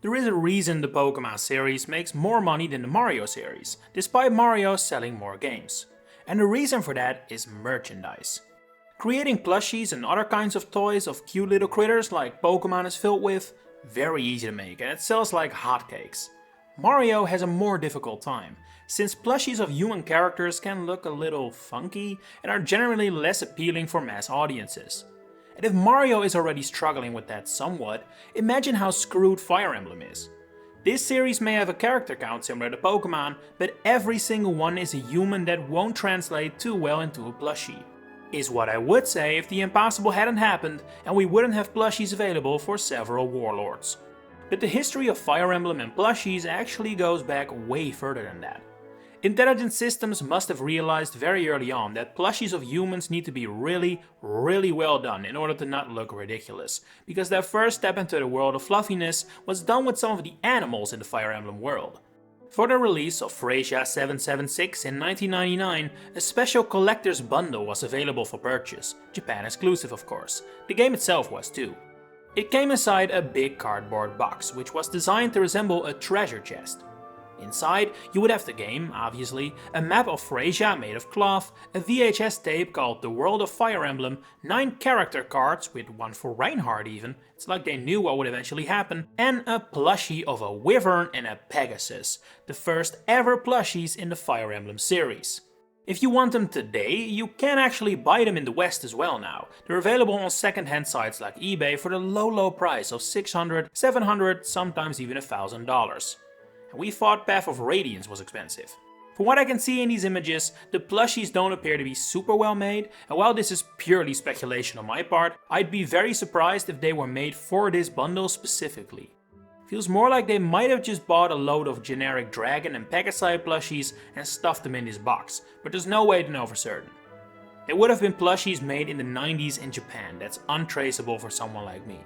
There is a reason the Pokemon series makes more money than the Mario series, despite Mario selling more games. And the reason for that is merchandise. Creating plushies and other kinds of toys of cute little critters like Pokemon is filled with, very easy to make and it sells like hotcakes. Mario has a more difficult time, since plushies of human characters can look a little funky and are generally less appealing for mass audiences. And if Mario is already struggling with that somewhat, imagine how screwed Fire Emblem is. This series may have a character count similar to Pokemon, but every single one is a human that won't translate too well into a plushie. Is what I would say if the impossible hadn't happened and we wouldn't have plushies available for several warlords. But the history of Fire Emblem and plushies actually goes back way further than that. Intelligent Systems must have realized very early on that plushies of humans need to be really well done in order to not look ridiculous, because their first step into the world of fluffiness was done with some of the animals in the Fire Emblem world. For the release of Thracia 776 in 1999, a special collector's bundle was available for purchase, Japan exclusive of course. The game itself was too. It came inside a big cardboard box, which was designed to resemble a treasure chest. Inside, you would have the game, obviously, a map of Thracia made of cloth, a VHS tape called The World of Fire Emblem, 9 character cards, with one for Reinhardt even, it's like they knew what would eventually happen, and a plushie of a Wyvern and a Pegasus, the first ever plushies in the Fire Emblem series. If you want them today, you can actually buy them in the West as well now. They're available on second-hand sites like eBay for the low price of $600, $700, sometimes even $1,000. And we thought Path of Radiance was expensive. From what I can see in these images, the plushies don't appear to be super well made, and while this is purely speculation on my part, I'd be very surprised if they were made for this bundle specifically. Feels more like they might have just bought a load of generic Dragon and Pegasi plushies and stuffed them in this box, but there's no way to know for certain. They would have been plushies made in the 90s in Japan, that's untraceable for someone like me.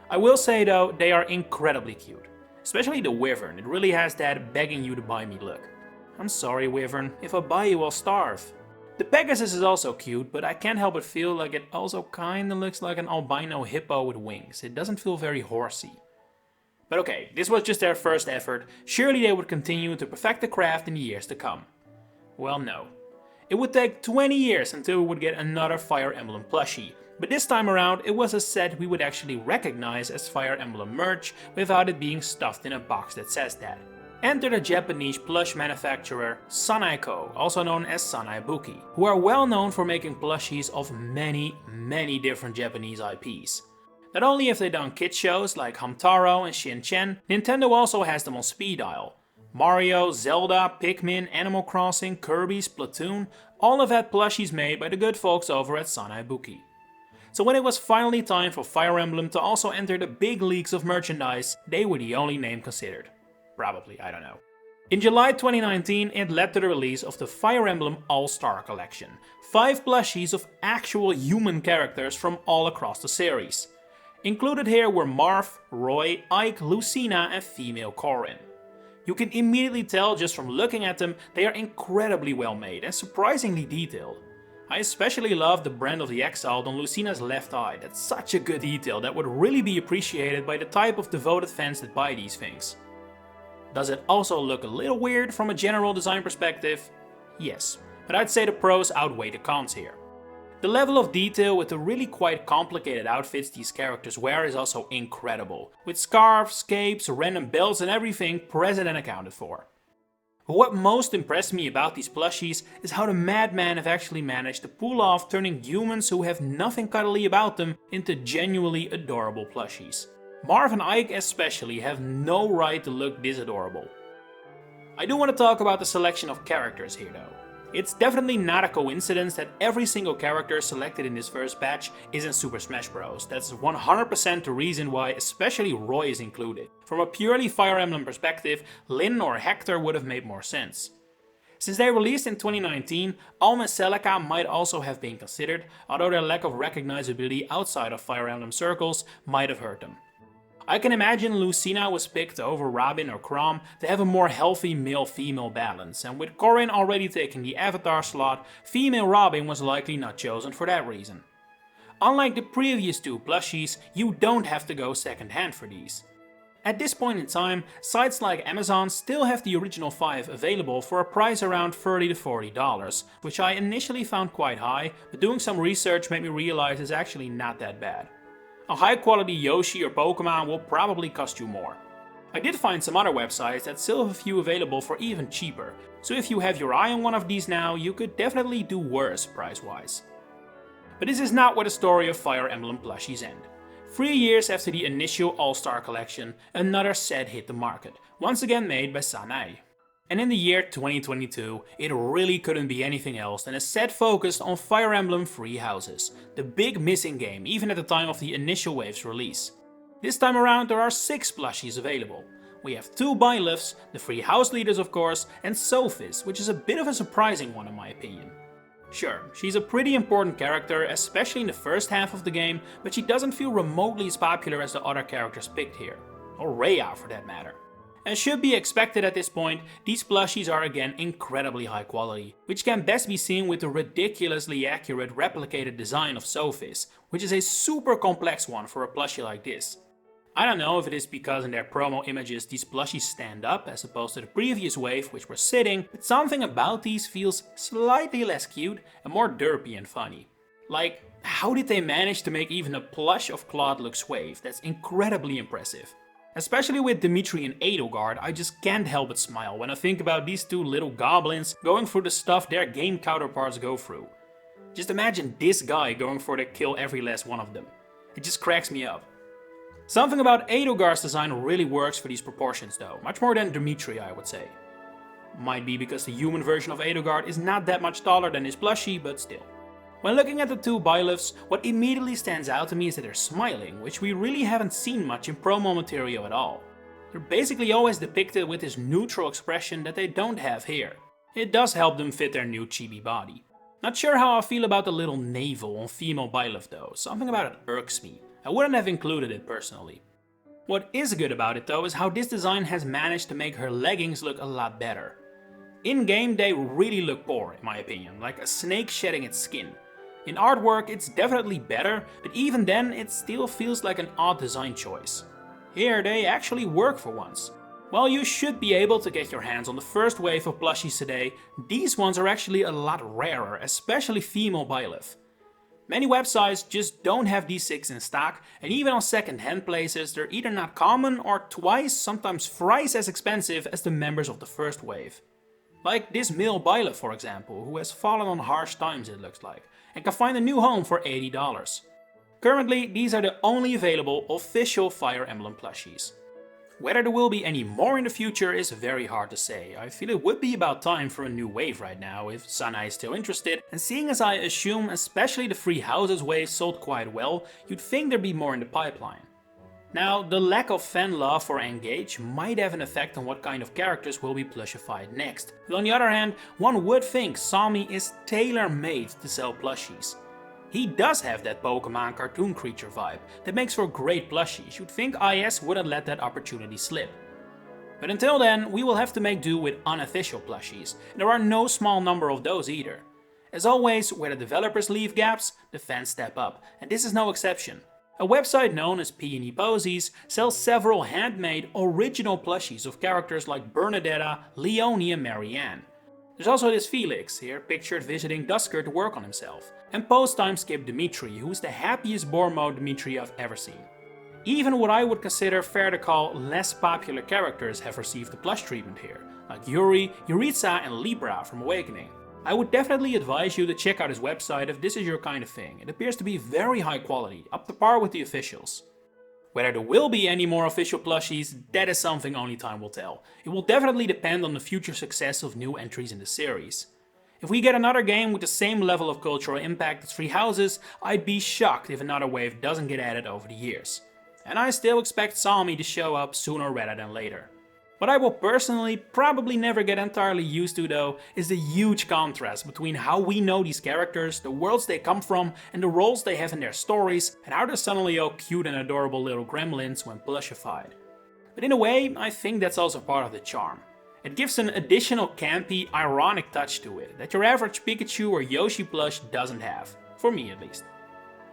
I will say though, they are incredibly cute. Especially the Wyvern, it really has that begging you to buy me look. I'm sorry Wyvern, if I buy you I'll starve. The Pegasus is also cute, but I can't help but feel like it also kinda looks like an albino hippo with wings. It doesn't feel very horsey. But okay, this was just their first effort, surely they would continue to perfect the craft in the years to come. Well no. It would take 20 years until we would get another Fire Emblem plushie. But this time around, it was a set we would actually recognize as Fire Emblem merch without it being stuffed in a box that says that. Enter the Japanese plush manufacturer Sanaiko, also known as Sanai-buki, who are well known for making plushies of many different Japanese IPs. Not only have they done kid shows like Hamtaro and Shin-Chan, Nintendo also has them on speed dial. Mario, Zelda, Pikmin, Animal Crossing, Kirby, Splatoon, all have had plushies made by the good folks over at Sanai-buki. So when it was finally time for Fire Emblem to also enter the big leagues of merchandise, they were the only name considered. Probably, I don't know. In July 2019, it led to the release of the Fire Emblem All-Star Collection. 5 plushies of actual human characters from all across the series. Included here were Marth, Roy, Ike, Lucina and female Corrin. You can immediately tell just from looking at them, they are incredibly well made and surprisingly detailed. I especially love the brand of the Exiled on Lucina's left eye, that's such a good detail that would really be appreciated by the type of devoted fans that buy these things. Does it also look a little weird from a general design perspective? Yes, but I'd say the pros outweigh the cons here. The level of detail with the really quite complicated outfits these characters wear is also incredible, with scarves, capes, random belts and everything present and accounted for. But what most impressed me about these plushies is how the madmen have actually managed to pull off turning humans who have nothing cuddly about them into genuinely adorable plushies. Marv and Ike especially have no right to look this adorable. I do want to talk about the selection of characters here though. It's definitely not a coincidence that every single character selected in this first batch is in Super Smash Bros. That's 100% the reason why especially Roy is included. From a purely Fire Emblem perspective, Lyn or Hector would have made more sense. Since they released in 2019, Alm and Celica might also have been considered, although their lack of recognizability outside of Fire Emblem circles might have hurt them. I can imagine Lucina was picked over Robin or Chrom to have a more healthy male-female balance, and with Corrin already taking the Avatar slot, female Robin was likely not chosen for that reason. Unlike the previous 2 plushies, you don't have to go second hand for these. At this point in time, sites like Amazon still have the original 5 available for a price around $30 to $40, which I initially found quite high, but doing some research made me realize it's actually not that bad. A high quality Yoshi or Pokemon will probably cost you more. I did find some other websites that still have a few available for even cheaper, so if you have your eye on one of these now, you could definitely do worse price-wise. But this is not where the story of Fire Emblem Plushies end. 3 years after the initial All-Star collection, another set hit the market, once again made by Sanai. And in the year 2022, it really couldn't be anything else than a set focused on Fire Emblem Three Houses, the big missing game even at the time of the initial wave's release. This time around there are 6 plushies available. We have 2 Byleths, the 3 house leaders of course, and Sophis, which is a bit of a surprising one in my opinion. Sure, she's a pretty important character, especially in the first half of the game, but she doesn't feel remotely as popular as the other characters picked here. Or Rhea for that matter. As should be expected at this point, these plushies are again incredibly high quality, which can best be seen with the ridiculously accurate replicated design of Sophis, which is a super complex one for a plushie like this. I don't know if it is because in their promo images these plushies stand up as opposed to the previous wave which were sitting, but something about these feels slightly less cute and more derpy and funny. Like, how did they manage to make even a plush of Claude look suave? That's incredibly impressive. Especially with Dimitri and Edelgard, I just can't help but smile when I think about these 2 little goblins going through the stuff their game counterparts go through. Just imagine this guy going for to kill every last one of them. It just cracks me up. Something about Edelgard's design really works for these proportions though, much more than Dimitri I would say. Might be because the human version of Edelgard is not that much taller than his plushie, but still. When looking at the 2 Byleths, what immediately stands out to me is that they're smiling, which we really haven't seen much in promo material at all. They're basically always depicted with this neutral expression that they don't have here. It does help them fit their new chibi body. Not sure how I feel about the little navel on female Byleth though, something about it irks me. I wouldn't have included it personally. What is good about it though is how this design has managed to make her leggings look a lot better. In game they really look poor in my opinion, like a snake shedding its skin. In artwork it's definitely better, but even then it still feels like an odd design choice. Here they actually work for once. While you should be able to get your hands on the first wave of plushies today, these ones are actually a lot rarer, especially female Byleth. Many websites just don't have these 6 in stock, and even on second-hand places they're either not common or twice, sometimes thrice as expensive as the members of the first wave. Like this male Byleth for example, who has fallen on harsh times it looks like, and can find a new home for $80. Currently, these are the only available official Fire Emblem plushies. Whether there will be any more in the future is very hard to say. I feel it would be about time for a new wave right now if Sanai is still interested, and seeing as I assume especially the Three Houses wave sold quite well, you'd think there'd be more in the pipeline. Now, the lack of fan love for Engage might have an effect on what kind of characters will be plushified next, but on the other hand, one would think Sami is tailor-made to sell plushies. He does have that Pokemon cartoon creature vibe that makes for great plushies. You'd think IS wouldn't let that opportunity slip. But until then, we will have to make do with unofficial plushies, and there are no small number of those either. As always, where the developers leave gaps, the fans step up, and this is no exception. A website known as P&E Posies sells several handmade original plushies of characters like Bernadetta, Leonie and Marianne. There's also this Felix, here pictured visiting Dusker to work on himself, and post-time skip Dimitri, who's the happiest boar mode Dimitri I've ever seen. Even what I would consider fair to call less popular characters have received the plush treatment here, like Yuri, Yuritsa and Libra from Awakening. I would definitely advise you to check out his website if this is your kind of thing. It appears to be very high quality, up to par with the officials. Whether there will be any more official plushies, that is something only time will tell. It will definitely depend on the future success of new entries in the series. If we get another game with the same level of cultural impact as Three Houses, I'd be shocked if another wave doesn't get added over the years. And I still expect Sami to show up sooner rather than later. What I will personally probably never get entirely used to though, is the huge contrast between how we know these characters, the worlds they come from, and the roles they have in their stories, and how they're suddenly all cute and adorable little gremlins when plushified. But in a way, I think that's also part of the charm. It gives an additional campy, ironic touch to it, that your average Pikachu or Yoshi plush doesn't have, for me at least.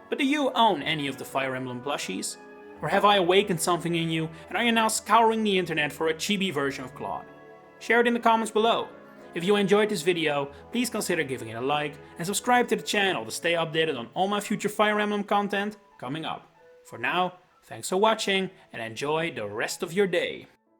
But do you own any of the Fire Emblem plushies? Or have I awakened something in you and are you now scouring the internet for a chibi version of Claude? Share it in the comments below. If you enjoyed this video, please consider giving it a like and subscribe to the channel to stay updated on all my future Fire Emblem content coming up. For now, thanks for watching and enjoy the rest of your day.